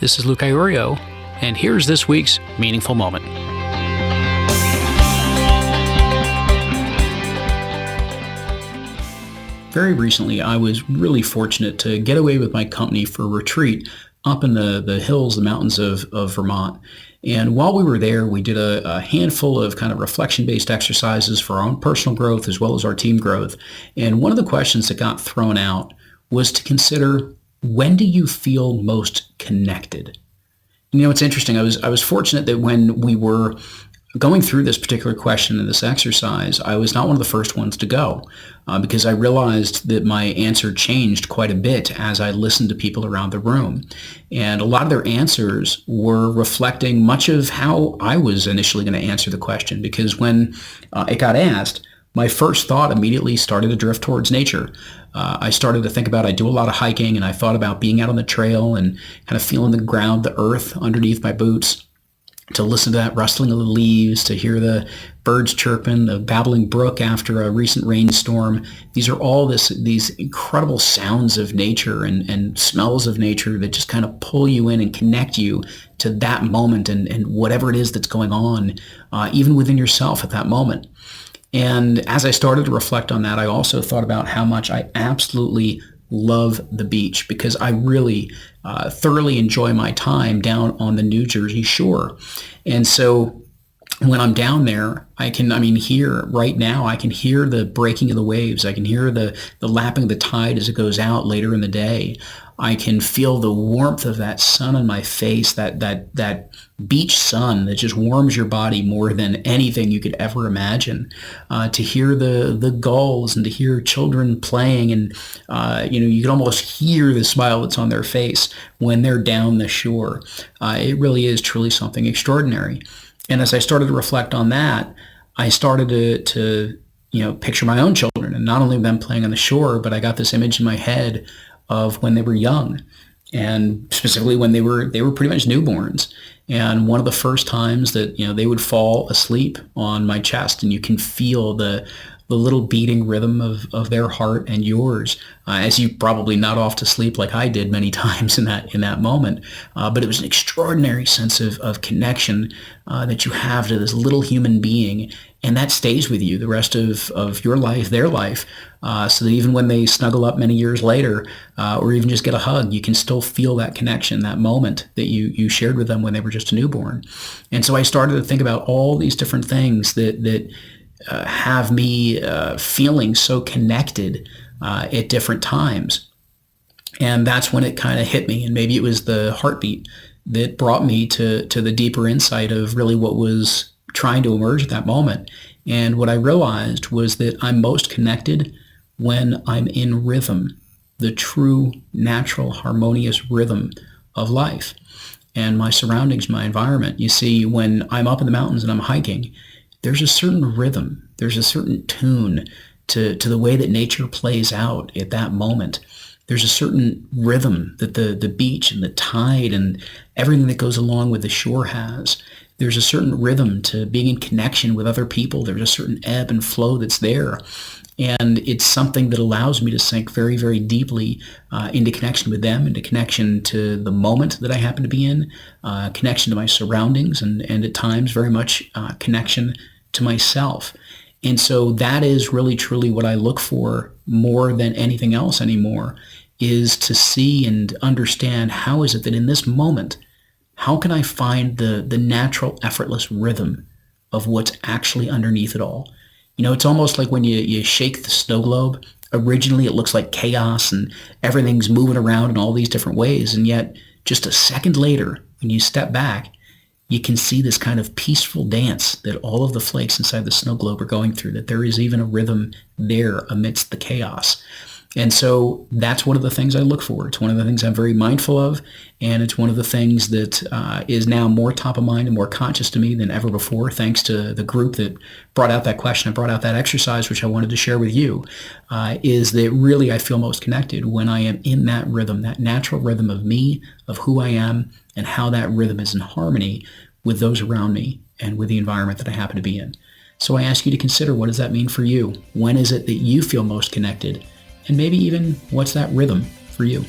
This is Luke Iorio, and here's this week's Meaningful Moment. Very recently, I was really fortunate to get away with my company for a retreat up in the hills, the mountains of Vermont. And while we were there, we did a handful of kind of reflection-based exercises for our own personal growth as well as our team growth. And one of the questions that got thrown out was to consider, when do you feel most connected? You know, it's interesting. I was fortunate that when we were going through this particular question in this exercise, I was not one of the first ones to go because I realized that my answer changed quite a bit as I listened to people around the room. And a lot of their answers were reflecting much of how I was initially going to answer the question, because when it got asked, my first thought immediately started to drift towards nature. I started to think about, I do a lot of hiking, and I thought about being out on the trail and kind of feeling the ground, the earth underneath my boots, to listen to that rustling of the leaves, to hear the birds chirping, the babbling brook after a recent rainstorm. These are all these incredible sounds of nature and smells of nature that just kind of pull you in and connect you to that moment and whatever it is that's going on, even within yourself at that moment. And as I started to reflect on that, I also thought about how much I absolutely love the beach, because I really thoroughly enjoy my time down on the New Jersey shore. And so when I'm down there, here right now, I can hear the breaking of the waves. I can hear the lapping of the tide as it goes out later in the day. I can feel the warmth of that sun on my face, that beach sun that just warms your body more than anything you could ever imagine. To hear the gulls and to hear children playing, and you can almost hear the smile that's on their face when they're down the shore. It really is truly something extraordinary. And as I started to reflect on that, I started to picture my own children, and not only them playing on the shore, but I got this image in my head of when they were young, and specifically when they were pretty much newborns. And one of the first times that they would fall asleep on my chest, and you can feel the little beating rhythm of their heart and yours, as you probably nod off to sleep like I did many times in that moment. But it was an extraordinary sense of connection that you have to this little human being, and that stays with you the rest of your life, their life, so that even when they snuggle up many years later, or even just get a hug, you can still feel that connection, that moment that you shared with them when they were just a newborn. And so I started to think about all these different things that have me feeling so connected at different times. And that's when it kind of hit me. And maybe it was the heartbeat that brought me to the deeper insight of really what was trying to emerge at that moment. And what I realized was that I'm most connected when I'm in rhythm, the true, natural, harmonious rhythm of life and my surroundings, my environment. You see, when I'm up in the mountains and I'm hiking, there's a certain rhythm, there's a certain tune to the way that nature plays out at that moment. There's a certain rhythm that the beach and the tide and everything that goes along with the shore has. There's a certain rhythm to being in connection with other people. There's a certain ebb and flow that's there. And it's something that allows me to sink very, very deeply into connection with them, into connection to the moment that I happen to be in, connection to my surroundings, and at times very much connection to myself. And so that is really, truly what I look for more than anything else anymore, is to see and understand, how is it that in this moment, how can I find the natural, effortless rhythm of what's actually underneath it all? It's almost like when you shake the snow globe. Originally, it looks like chaos and everything's moving around in all these different ways. And yet, just a second later, when you step back, you can see this kind of peaceful dance that all of the flakes inside the snow globe are going through, that there is even a rhythm there amidst the chaos. And so that's one of the things I look for. It's one of the things I'm very mindful of, and it's one of the things that is now more top of mind and more conscious to me than ever before, thanks to the group that brought out that question and brought out that exercise, which I wanted to share with you, is that really I feel most connected when I am in that rhythm, that natural rhythm of me, of who I am, and how that rhythm is in harmony with those around me and with the environment that I happen to be in. So I ask you to consider, what does that mean for you? When is it that you feel most connected? And maybe even, what's that rhythm for you?